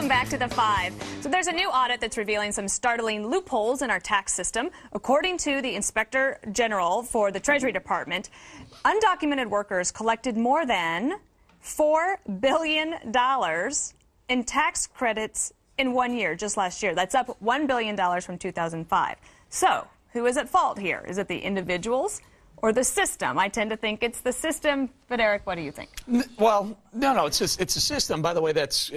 Welcome back to The Five. So there's a new audit that's revealing some startling loopholes in our tax system. According to the Inspector General for the Treasury Department, undocumented workers collected more than $4 billion in tax credits in 1 year, just last year. That's up $1 billion from 2005. So, who is at fault here? Is it the individuals or the system? I tend to think it's the system, but Eric, what do you think? Well, no, it's a system. By the way, that's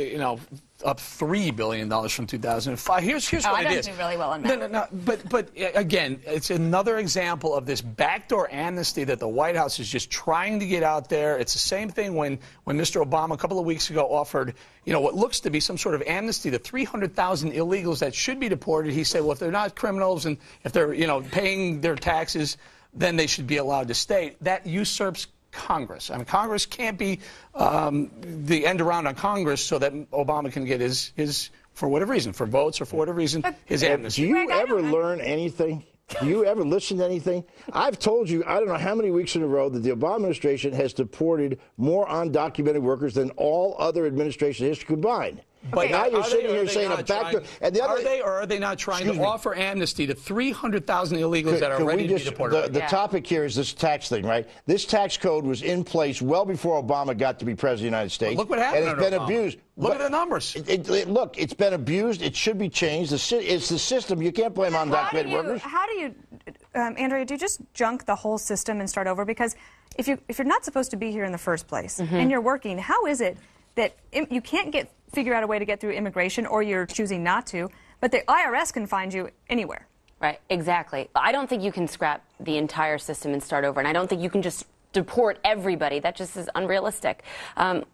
up $3 billion from 2005. Here's what it is. I don't do really well on that. No. But again, it's another example of this backdoor amnesty that the White House is just trying to get out there. It's the same thing when Mr. Obama a couple of weeks ago offered, what looks to be some sort of amnesty to 300,000 illegals that should be deported. He said, well, if they're not criminals and if they're, paying their taxes, then they should be allowed to stay. That usurps Congress. I mean, Congress can't be the end around on Congress so that Obama can get his for whatever reason, for votes or for whatever reason, his amnesty. Do you ever learn anything? Do you ever listen to anything? I've told you, I don't know how many weeks in a row, that the Obama administration has deported more undocumented workers than all other administrations in history combined. But now you're sitting here saying a backdoor. And the other, are they or are they not trying to offer amnesty to 300,000 illegals that are ready to be deported? The topic here is this tax thing, right? This tax code was in place well before Obama got to be president of the United States. Well, look what happened. And it's been abused. Look at the numbers. Look, it's been abused. It should be changed. It's the system. You can't blame undocumented workers. How do you, Andrea, do you just junk the whole system and start over? Because if you're not supposed to be here in the first place and you're working, how is it that you can't figure out a way to get through immigration, or you're choosing not to, but the IRS can find you anywhere? Right, exactly. I don't think you can scrap the entire system and start over, and I don't think you can just deport everybody. That just is unrealistic.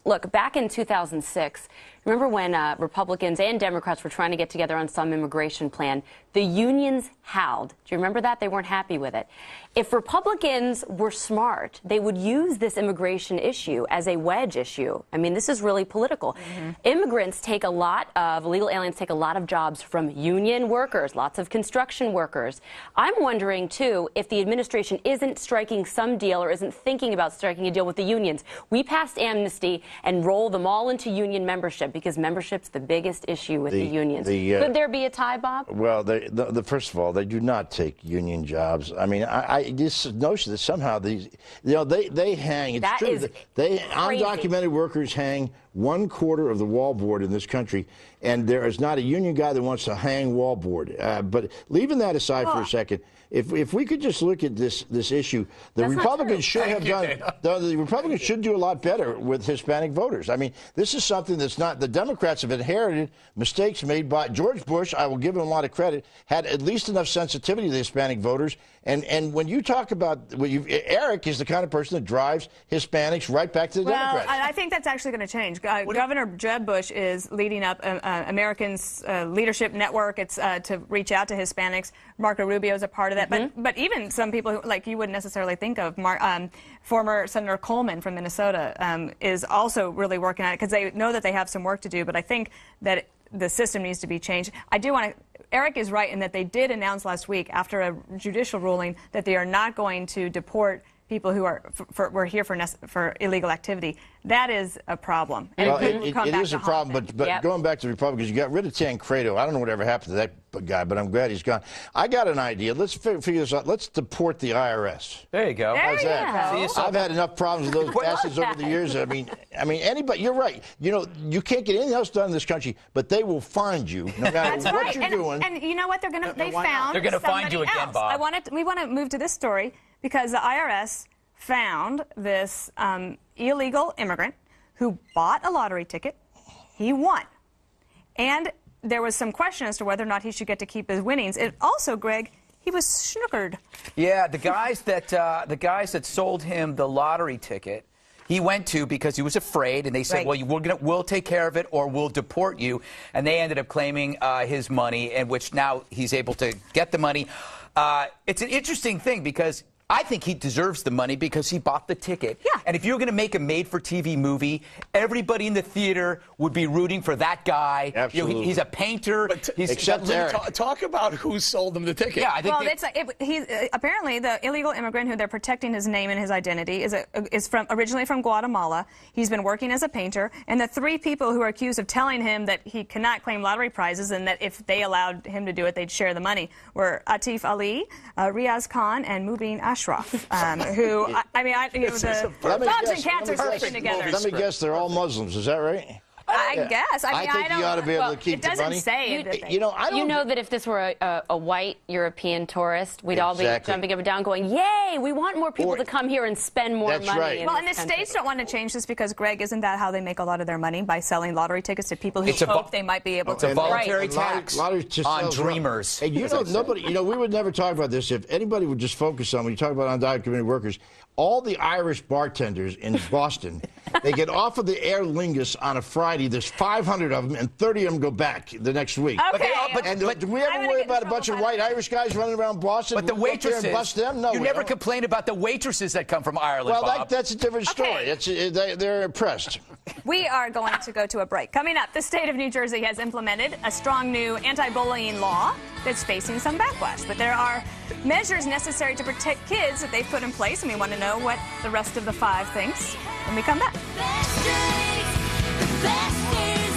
Look, back in 2006, remember when Republicans and Democrats were trying to get together on some immigration plan? The unions howled. Do you remember that? They weren't happy with it. If Republicans were smart, they would use this immigration issue as a wedge issue. I mean, this is really political. Immigrants take illegal aliens take a lot of jobs from union workers, lots of construction workers. I'm wondering, too, if the administration isn't striking some deal or isn't thinking about striking a deal with the unions. We passed amnesty and roll them all into union membership because membership's the biggest issue with the unions. Could there be a tie, Bob? Well, first of all, they do not take union jobs. I mean, this notion that somehow these, they hang. It's that true. Is Undocumented workers hang 1/4 of the wallboard in this country, and there is not a union guy that wants to hang wallboard. But leaving that aside for a second, if we could just look at this issue, the Republicans should have done. The Republicans should do a lot better with Hispanic voters. I mean, this is something that's not. The Democrats have inherited mistakes made by George Bush. I will give him a lot of credit. Had at least enough sensitivity to the Hispanic voters. And when you talk about Eric is the kind of person that drives Hispanics right back to the Democrats. I think that's actually going to change. Governor Jeb Bush is leading up Americans Leadership Network. It's to reach out to Hispanics. Marco Rubio is a part of that. But even some people who, like, you wouldn't necessarily think of, former Senator Coleman from Minnesota is also really working on it because they know that they have some work to do. But I think that the system needs to be changed. I do want to. Eric is right in that they did announce last week, after a judicial ruling, that they are not going to deport people who were here for illegal activity. That is a problem. And it is a problem, but going back to the Republicans, you got rid of Tancredo. I don't know whatever happened to that guy, but I'm glad he's gone. I got an idea. Let's figure this out. Let's deport the IRS. There you go. How's that? I've had enough problems with those assets over the years. I mean, anybody. You're right. You can't get anything else done in this country, but they will find you no matter what you're doing. And you know what? They're going to find you again, Bob. We want to move to this story because the IRS found this illegal immigrant who bought a lottery ticket. He won. And there was some question as to whether or not he should get to keep his winnings. It also, Greg, he was snookered. Yeah, the guys that sold him the lottery ticket, he went to because he was afraid, and they said, well, we'll take care of it or we'll deport you. And they ended up claiming his money, in which now he's able to get the money. It's an interesting thing because I think he deserves the money because he bought the ticket. Yeah. And if you're going to make a made-for-TV movie, everybody in the theater would be rooting for that guy. Absolutely. You know, he's a painter. Talk about who sold him the ticket. Yeah, I think well, apparently the illegal immigrant who they're protecting his name and his identity is originally from Guatemala. He's been working as a painter, and the 3 people who are accused of telling him that he cannot claim lottery prizes and that if they allowed him to do it, they'd share the money were Atif Ali, Riaz Khan, and Mubin Ashraf, who, the dogs and cats are sleeping together. Let me guess, they're all Muslims. Is that right? I guess. I think you ought to be able to keep the money. It doesn't say that You know, I don't. You know that if this were a white European tourist, we'd all be jumping up and down going, yay, we want more people to come here and spend more money. That's right. Well, and the states don't want to change this because, Greg, isn't that how they make a lot of their money? By selling lottery tickets to people who hope they might be able to. It's a voluntary tax on dreamers. Hey, you know, nobody, you know, we would never talk about this if anybody would just focus on, when you talk about undocumented workers, all the Irish bartenders in Boston, they get off of the Aer Lingus on a Friday. There's 500 of them, and 30 of them go back the next week. Okay. But do we ever worry about a bunch of white Irish guys running around Boston? But the waitresses, and bust them? No, you never complain about the waitresses that come from Ireland, Well, Bob. that's a different story. They're oppressed. We are going to go to a break. Coming up, the state of New Jersey has implemented a strong new anti-bullying law that's facing some backlash. But there are measures necessary to protect kids that they've put in place, and we want to know what the rest of the 5 thinks when we come back. Best days, the best days.